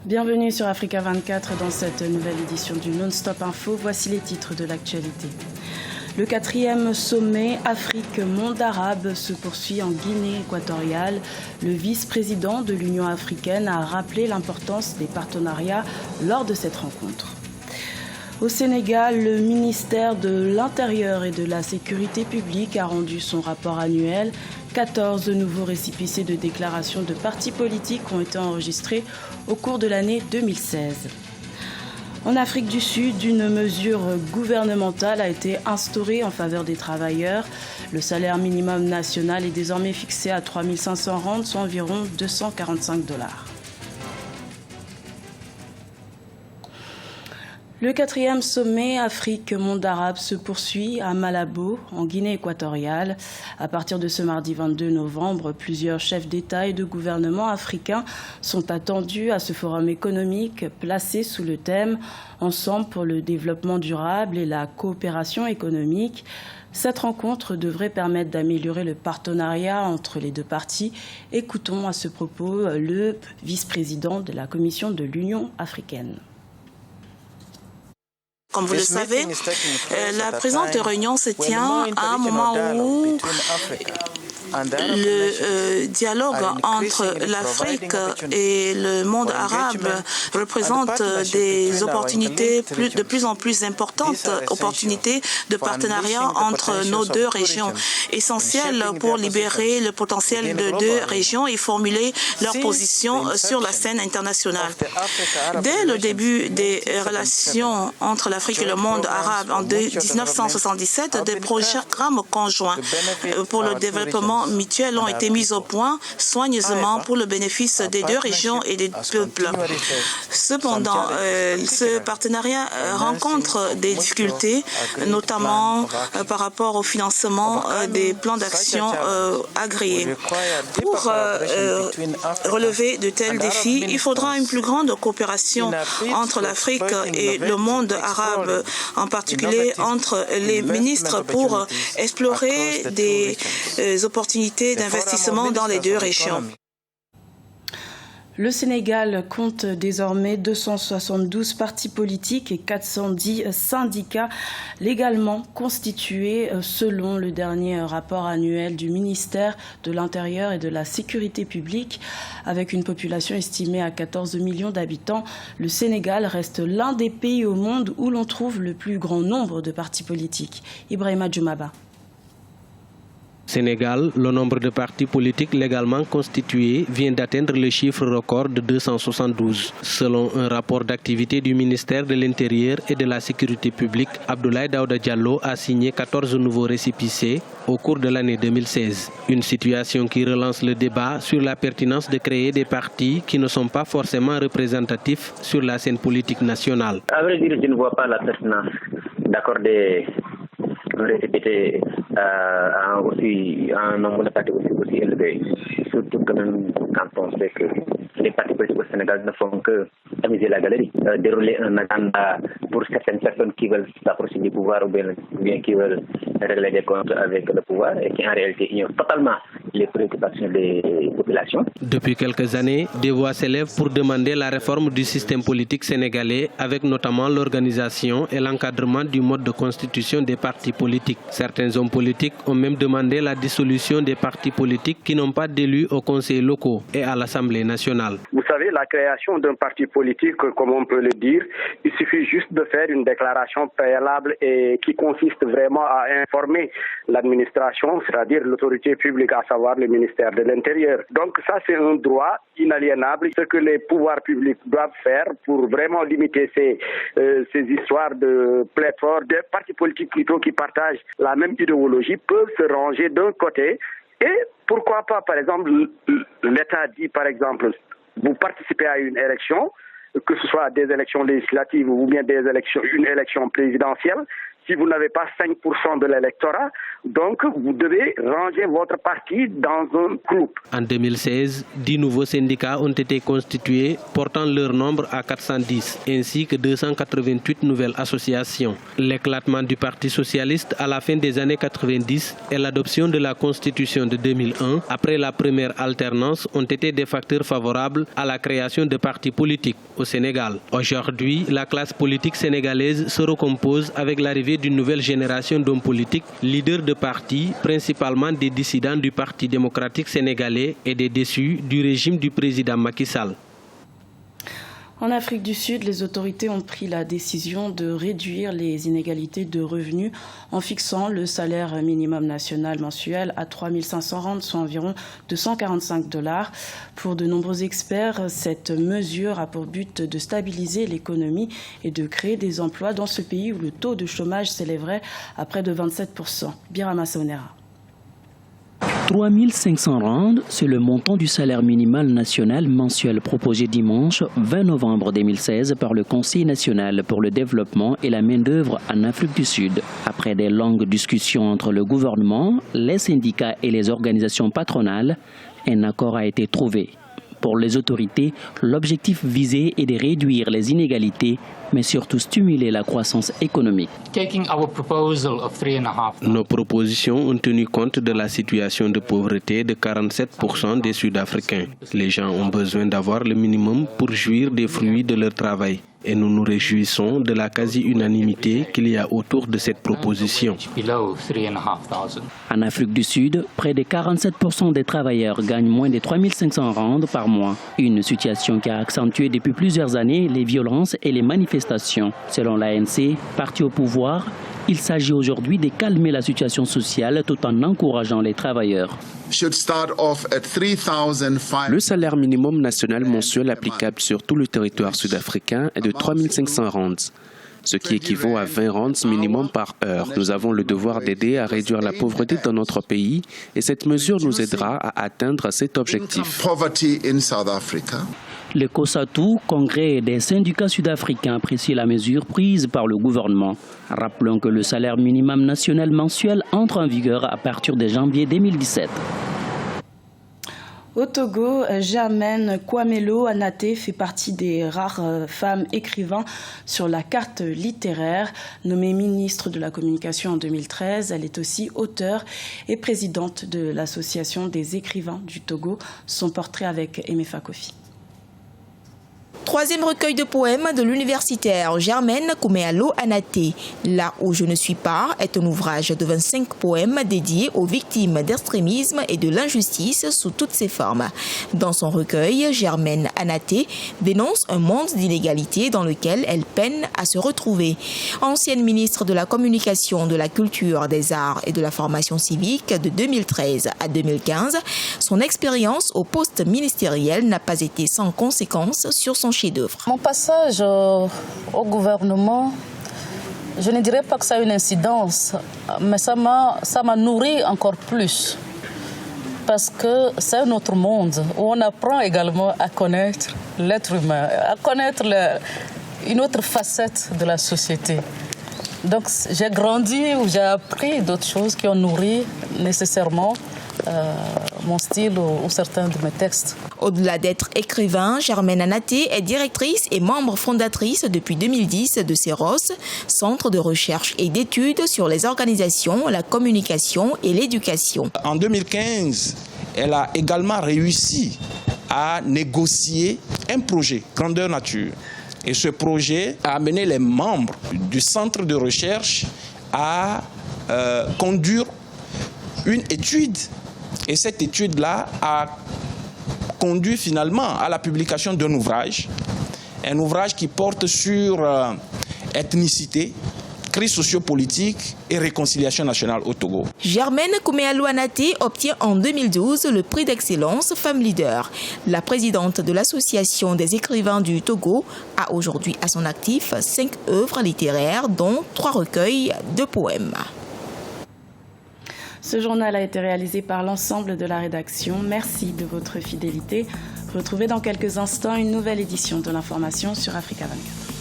Bienvenue sur Africa 24 dans cette nouvelle édition du Non-Stop Info. Voici les titres de l'actualité. Le 4e sommet Afrique-Monde arabe se poursuit en Guinée équatoriale. Le vice-président de l'Union africaine a rappelé l'importance des partenariats lors de cette rencontre. Au Sénégal, le ministère de l'Intérieur et de la Sécurité publique a rendu son rapport annuel. 14 nouveaux récépissés de déclaration de partis politiques ont été enregistrés au cours de l'année 2016. En Afrique du Sud, une mesure gouvernementale a été instaurée en faveur des travailleurs. Le salaire minimum national est désormais fixé à 3 500 rands, soit environ 245 $. Le 4e sommet Afrique-Monde arabe se poursuit à Malabo, en Guinée équatoriale. À partir de ce mardi 22 novembre, plusieurs chefs d'État et de gouvernement africains sont attendus à ce forum économique placé sous le thème « Ensemble pour le développement durable et la coopération économique ». Cette rencontre devrait permettre d'améliorer le partenariat entre les deux parties. Écoutons à ce propos le vice-président de la Commission de l'Union africaine. Comme vous le savez, la présente réunion se tient à un moment où le dialogue entre l'Afrique et le monde arabe représente des opportunités de plus en plus importantes, opportunités de partenariat entre nos deux régions, essentielles pour libérer le potentiel de deux régions et formuler leur position sur la scène internationale. Dès le début des relations entre l'Afrique et le monde arabe en 1977, des programmes conjoints pour le développement mutuels ont été mis au point soigneusement pour le bénéfice des deux régions et des peuples. Cependant, ce partenariat rencontre des difficultés, notamment par rapport au financement des plans d'action agréés. Pour relever de tels défis, il faudra une plus grande coopération entre l'Afrique et le monde arabe, en particulier entre les ministres pour explorer des opportunités d'investissement dans les deux régions. Le Sénégal compte désormais 272 partis politiques et 410 syndicats légalement constitués selon le dernier rapport annuel du ministère de l'Intérieur et de la Sécurité publique. Avec une population estimée à 14 millions d'habitants, le Sénégal reste l'un des pays au monde où l'on trouve le plus grand nombre de partis politiques. Ibrahima Djoumaba. Sénégal, le nombre de partis politiques légalement constitués vient d'atteindre le chiffre record de 272. Selon un rapport d'activité du ministère de l'Intérieur et de la Sécurité publique, Abdoulaye Daouda Diallo a signé 14 nouveaux récépissés au cours de l'année 2016. Une situation qui relance le débat sur la pertinence de créer des partis qui ne sont pas forcément représentatifs sur la scène politique nationale. À vrai dire, je ne vois pas la pertinence d'accorder un récépissé à un nombre de partis aussi élevé. Surtout quand on sait que les partis politiques au Sénégal ne font que amuser la galerie, dérouler un agenda pour certaines personnes qui veulent s'approcher du pouvoir ou bien qui veulent régler des comptes avec le pouvoir et qui en réalité ignorent totalement les préoccupations des populations. Depuis quelques années, des voix s'élèvent pour demander la réforme du système politique sénégalais avec notamment l'organisation et l'encadrement du mode de constitution des partis politiques. Certains hommes politiques ont même demandé la dissolution des partis politiques qui n'ont pas d'élus aux conseils locaux et à l'Assemblée nationale. Vous savez, la création d'un parti politique, comme on peut le dire, il suffit juste de faire une déclaration préalable et qui consiste vraiment à informer l'administration, c'est-à-dire l'autorité publique, à savoir le ministère de l'Intérieur. Donc ça, c'est un droit inaliénable. Ce que les pouvoirs publics doivent faire pour vraiment limiter ces histoires de pléthore, de partis politiques plutôt qui partagent la même idéologie, peuvent se ranger d'un côté. Et pourquoi pas, par exemple, l'État dit, par exemple, vous participez à une élection, que ce soit des élections législatives ou bien une élection présidentielle, si vous n'avez pas 5% de l'électorat, donc vous devez ranger votre parti dans un groupe. En 2016, 10 nouveaux syndicats ont été constitués, portant leur nombre à 410, ainsi que 288 nouvelles associations. L'éclatement du Parti socialiste à la fin des années 90 et l'adoption de la Constitution de 2001, après la première alternance, ont été des facteurs favorables à la création de partis politiques au Sénégal. Aujourd'hui, la classe politique sénégalaise se recompose avec l'arrivée d'une nouvelle génération d'hommes politiques, leaders de partis, principalement des dissidents du Parti démocratique sénégalais et des déçus du régime du président Macky Sall. En Afrique du Sud, les autorités ont pris la décision de réduire les inégalités de revenus en fixant le salaire minimum national mensuel à 3 500 rands, soit environ $245. Pour de nombreux experts, cette mesure a pour but de stabiliser l'économie et de créer des emplois dans ce pays où le taux de chômage s'élèverait à près de 27%. Birama Saonera. 3 500 rands, c'est le montant du salaire minimal national mensuel proposé dimanche 20 novembre 2016 par le Conseil national pour le développement et la main-d'œuvre en Afrique du Sud. Après des longues discussions entre le gouvernement, les syndicats et les organisations patronales, un accord a été trouvé. Pour les autorités, l'objectif visé est de réduire les inégalités, mais surtout stimuler la croissance économique. Nos propositions ont tenu compte de la situation de pauvreté de 47% des Sud-Africains. Les gens ont besoin d'avoir le minimum pour jouir des fruits de leur travail. Et nous nous réjouissons de la quasi-unanimité qu'il y a autour de cette proposition. En Afrique du Sud, près de 47% des travailleurs gagnent moins de 3 500 rands par mois. Une situation qui a accentué depuis plusieurs années les violences et les manifestations. Selon l'ANC, parti au pouvoir, il s'agit aujourd'hui de calmer la situation sociale tout en encourageant les travailleurs. Le salaire minimum national mensuel applicable sur tout le territoire sud-africain est de 3 500 rands, ce qui équivaut à 20 rands minimum par heure. Nous avons le devoir d'aider à réduire la pauvreté dans notre pays et cette mesure nous aidera à atteindre cet objectif. Le COSATU, Congrès des syndicats sud-africains, apprécie la mesure prise par le gouvernement. Rappelons que le salaire minimum national mensuel entre en vigueur à partir de janvier 2017. Au Togo, Germaine Kwamelo Anaté fait partie des rares femmes écrivains sur la carte littéraire. Nommée ministre de la Communication en 2013, elle est aussi auteure et présidente de l'Association des écrivains du Togo. Son portrait avec Emefa Kofi. Troisième recueil de poèmes de l'universitaire Germaine Kwamelo Anaté. Là où je ne suis pas est un ouvrage de 25 poèmes dédiés aux victimes d'extrémisme et de l'injustice sous toutes ses formes. Dans son recueil, Germaine Anaté dénonce un monde d'inégalité dans lequel elle peine à se retrouver. Ancienne ministre de la Communication, de la Culture, des Arts et de la Formation civique de 2013 à 2015, son expérience au poste ministériel n'a pas été sans conséquences sur son chef-d'œuvre. Mon passage au gouvernement, je ne dirais pas que ça a une incidence, mais ça m'a nourri encore plus. Parce que c'est un autre monde où on apprend également à connaître l'être humain, à connaître une autre facette de la société. Donc j'ai grandi où j'ai appris d'autres choses qui ont nourri nécessairement mon style ou certains de mes textes. Au-delà d'être écrivain, Germaine Anaté est directrice et membre fondatrice depuis 2010 de CEROS, Centre de recherche et d'études sur les organisations, la communication et l'éducation. En 2015, elle a également réussi à négocier un projet grandeur nature. Et ce projet a amené les membres du centre de recherche à conduire une étude. Et cette étude-là a conduit finalement à la publication d'un ouvrage. Un ouvrage qui porte sur ethnicité, crise sociopolitique et réconciliation nationale au Togo. Germaine Kwamelo Anaté obtient en 2012 le prix d'excellence Femme Leader. La présidente de l'Association des écrivains du Togo a aujourd'hui à son actif 5 œuvres littéraires, dont 3 recueils de poèmes. Ce journal a été réalisé par l'ensemble de la rédaction. Merci de votre fidélité. Retrouvez dans quelques instants une nouvelle édition de l'information sur Africa 24.